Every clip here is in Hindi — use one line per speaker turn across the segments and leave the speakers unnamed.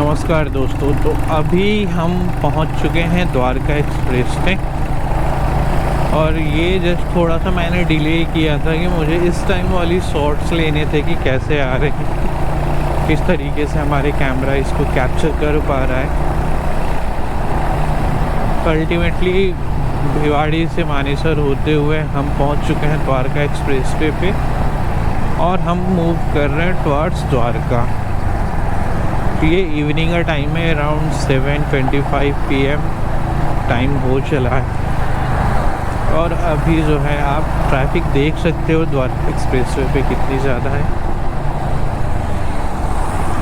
नमस्कार दोस्तों। तो अभी हम पहुंच चुके हैं द्वारका एक्सप्रेस पे। और ये जस्ट थोड़ा सा मैंने डिले किया था कि मुझे इस टाइम वाली शॉट्स लेने थे कि कैसे आ रहे हैं, किस तरीके से हमारे कैमरा इसको कैप्चर कर पा रहा है। अल्टीमेटली भिवाड़ी से मानेसर होते हुए हम पहुंच चुके हैं द्वारका एक्सप्रेस पे और हम मूव कर रहे हैं टुवर्ड्स द्वारका। ये इवनिंग का टाइम है, अराउंड 7:25 PM टाइम हो चला है। और अभी जो है आप ट्रैफिक देख सकते हो द्वारका एक्सप्रेसवे पे कितनी ज़्यादा है।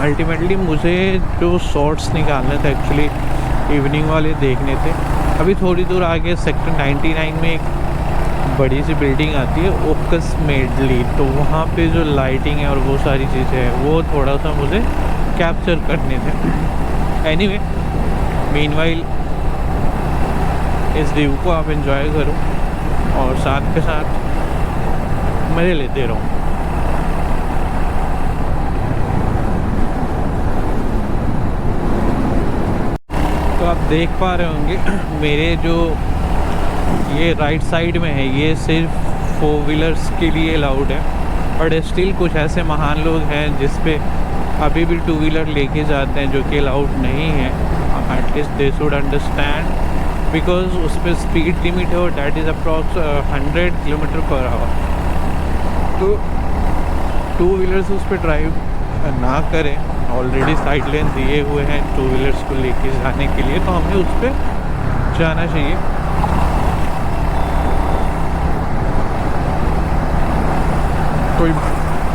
अल्टीमेटली मुझे जो शॉट्स निकालने थे एक्चुअली इवनिंग वाले देखने थे। अभी थोड़ी दूर आगे सेक्टर 99 में एक बड़ी सी बिल्डिंग आती है ओकस मेडली, तो वहाँ पे जो लाइटिंग है और वो सारी चीज़ें हैं वो थोड़ा सा मुझे कैप्चर करने थे। एनीवे, मीनवाइल इस व्यू को आप एंजॉय करो और साथ के साथ मज़े लेते रहो। तो आप देख पा रहे होंगे मेरे जो ये राइट साइड में है ये सिर्फ 4 व्हीलर्स के लिए अलाउड है, बट स्टिल कुछ ऐसे महान लोग हैं जिस पे अभी भी 2 व्हीलर लेके जाते हैं जो कि अलाउड नहीं है। At least they should understand, because उस पर स्पीड लिमिट है और डैट इज़ अप्रॉक्स 100 km/h। तो 2 व्हीलर्स उस पर ड्राइव ना करें। ऑलरेडी साइड लेन दिए हुए हैं 2 व्हीलर्स को लेके जाने के लिए, तो हमें उस पर जाना चाहिए। कोई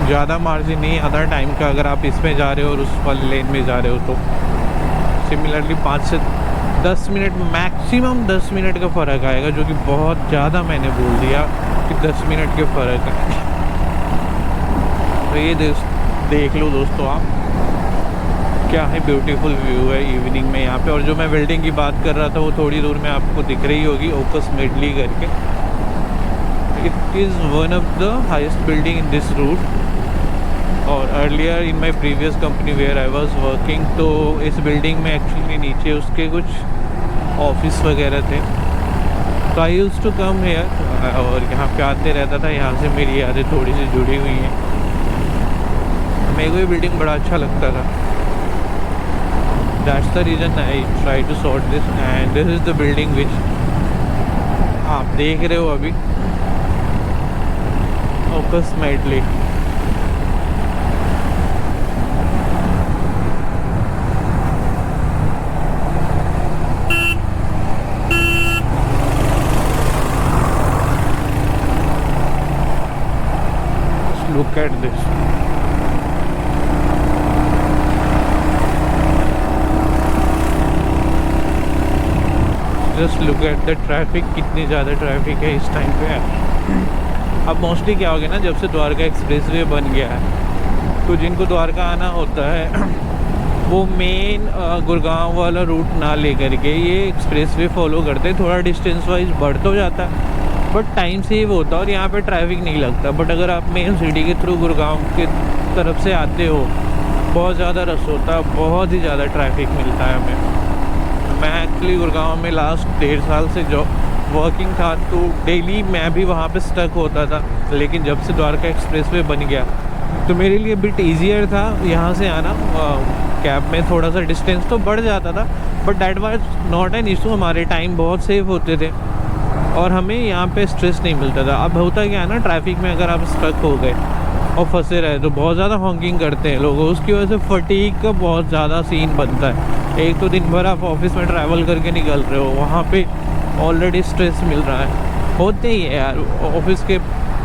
ज़्यादा मार्जिन नहीं आता टाइम का अगर आप इसमें जा रहे हो और उस वाले लेन में जा रहे हो तो। सिमिलरली 5 से 10 मिनट, मैक्सिमम 10 मिनट का फ़र्क आएगा, जो कि बहुत ज़्यादा मैंने बोल दिया कि 10 मिनट के फ़र्क है। तो ये देख लो दोस्तों आप, क्या है ब्यूटीफुल व्यू है इवनिंग में यहाँ पे। और जो मैं बिल्डिंग की बात कर रहा था वो थोड़ी दूर में आपको दिख रही होगी, ओकस मेडली करके। It is one of the highest building in this route. और earlier in my previous company where I was working, तो इस बिल्डिंग में एक्चुअली नीचे उसके कुछ ऑफिस वगैरह थे। तो I used to come here और यहाँ पे आते रहता था। यहाँ से मेरी यादें थोड़ी सी जुड़ी हुई हैं। मेरे को ये बिल्डिंग बड़ा अच्छा लगता था। That's the reason I try to sort this, and this is the building which आप देख रहे हो अभी, ओकस मेडली। Look at this. Just look at the traffic, कितनी ज़्यादा ट्रैफिक है इस टाइम पे। अब मोस्टली क्या हो गया ना, जब से द्वारका एक्सप्रेसवे बन गया है तो जिनको द्वारका आना होता है वो मेन गुड़गांव वाला रूट ना लेकर के ये एक्सप्रेसवे फॉलो करते हैं। थोड़ा डिस्टेंस वाइज बढ़ तो जाता है बट टाइम सेव होता है और यहाँ पे ट्रैफिक नहीं लगता। बट अगर आप मेन सिटी के थ्रू गुड़गांव के तरफ से आते हो बहुत ज़्यादा रश होता है, बहुत ही ज़्यादा ट्रैफिक मिलता है हमें। मैं एक्चुअली गुड़गांव में लास्ट 1.5 साल से जो वर्किंग था तो डेली मैं भी वहाँ पे स्टक होता था। लेकिन जब से द्वारका एक्सप्रेसवे बन गया तो मेरे लिए बिट ईजियर था यहाँ से आना। कैब में थोड़ा सा डिस्टेंस तो बढ़ जाता था but that was not an issue. हमारे टाइम बहुत सेव होते थे और हमें यहाँ पे स्ट्रेस नहीं मिलता था। अब होता क्या है ना, ट्रैफिक में अगर आप स्टक हो गए और फंसे रहे तो बहुत ज़्यादा हॉकिंग करते हैं लोग, उसकी वजह से फटीग का बहुत ज़्यादा सीन बनता है। एक तो दिन भर आप ऑफिस में ट्रैवल करके निकल रहे हो, वहाँ पे ऑलरेडी स्ट्रेस मिल रहा है, होते ही है यार, ऑफिस के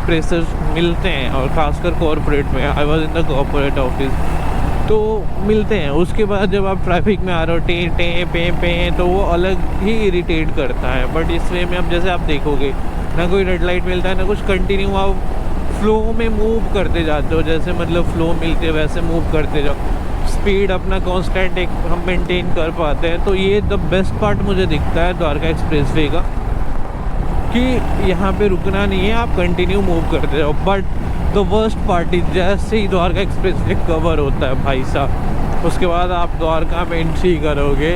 प्रेशर्स मिलते हैं और ख़ासकर कॉर्पोरेट में। I was in the corporate office, तो मिलते हैं। उसके बाद जब आप ट्रैफिक में आ रहे हो टे टे पे पे तो वो अलग ही इरिटेट करता है। बट इस वे में अब जैसे आप देखोगे ना कोई रेड लाइट मिलता है ना कुछ, कंटिन्यू आप फ्लो में मूव करते जाते हो। जैसे मतलब फ्लो मिलते वैसे मूव करते जाओ, स्पीड अपना कांस्टेंट एक हम मेंटेन कर पाते हैं। तो ये द बेस्ट पार्ट मुझे दिखता है द्वारका एक्सप्रेसवे का, कि यहाँ पे रुकना नहीं है, आप कंटिन्यू मूव करते जाओ। But the worst part is जैसे ही द्वारका एक्सप्रेसवे कवर होता है भाई साहब, उसके बाद आप द्वारका में एंट्री करोगे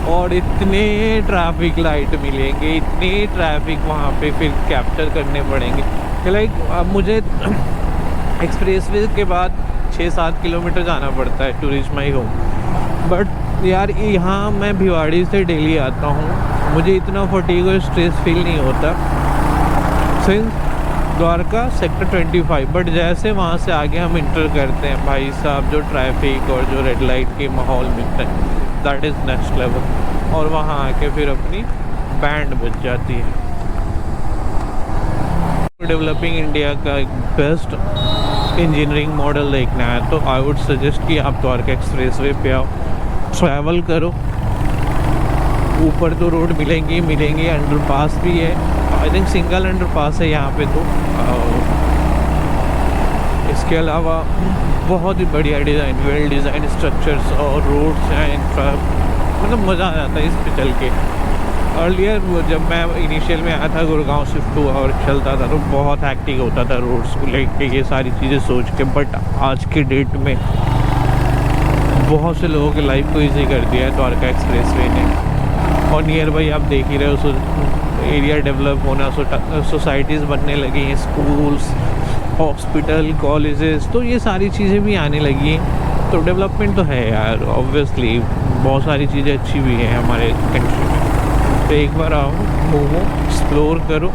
और इतने ट्रैफिक लाइट मिलेंगे, इतने ट्रैफिक वहाँ पे फिर कैप्चर करने पड़ेंगे। लाइक अब मुझे एक्सप्रेसवे के बाद 6-7 किलोमीटर जाना पड़ता है to reach my home. But यार यहाँ मैं भिवाड़ी से डेली आता हूँ, मुझे इतना फटीग और स्ट्रेस फील नहीं होता सिंस द्वारका सेक्टर 25। बट जैसे वहाँ से आगे हम इंटर करते हैं भाई साहब, जो ट्रैफिक और जो रेड लाइट के माहौल मिलता है दैट इज़ नेक्स्ट लेवल। और वहाँ आके फिर अपनी बैंड बज जाती है। डेवलपिंग इंडिया का एक बेस्ट इंजीनियरिंग मॉडल देखना है तो आई वुड सजेस्ट कि आप द्वारका एक्सप्रेसवे पे आओ, ट्रैवल करो। ऊपर तो रोड मिलेंगी, अंडरपास भी है, आई थिंक सिंगल अंडरपास है यहाँ पे तो। इसके अलावा बहुत ही बढ़िया डिज़ाइन, वेल डिज़ाइन स्ट्रक्चर्स और रोड्स हैं, मतलब मज़ा आ जाता है इस पे चल के। अर्लियर जब मैं इनिशियल में आया था गुड़गांव शिफ्ट हुआ और चलता था तो बहुत हैक्टिक होता था रोड्स को लेके, ये सारी चीज़ें सोच के। बट आज के डेट में बहुत से लोगों की लाइफ को ईजी कर दिया है द्वारका एक्सप्रेसवे ने। और नियर बाई आप देख ही रहे हो, एरिया डेवलप होना, सोसाइटीज़ बनने लगी हैं, स्कूल्स, हॉस्पिटल, कॉलेजेस, तो ये सारी चीज़ें भी आने लगी हैं। तो डेवलपमेंट तो है यार, ऑब्वियसली बहुत सारी चीज़ें अच्छी भी हैं हमारे कंट्री में। तो एक बार आओ, घूमो, एक्सप्लोर करो।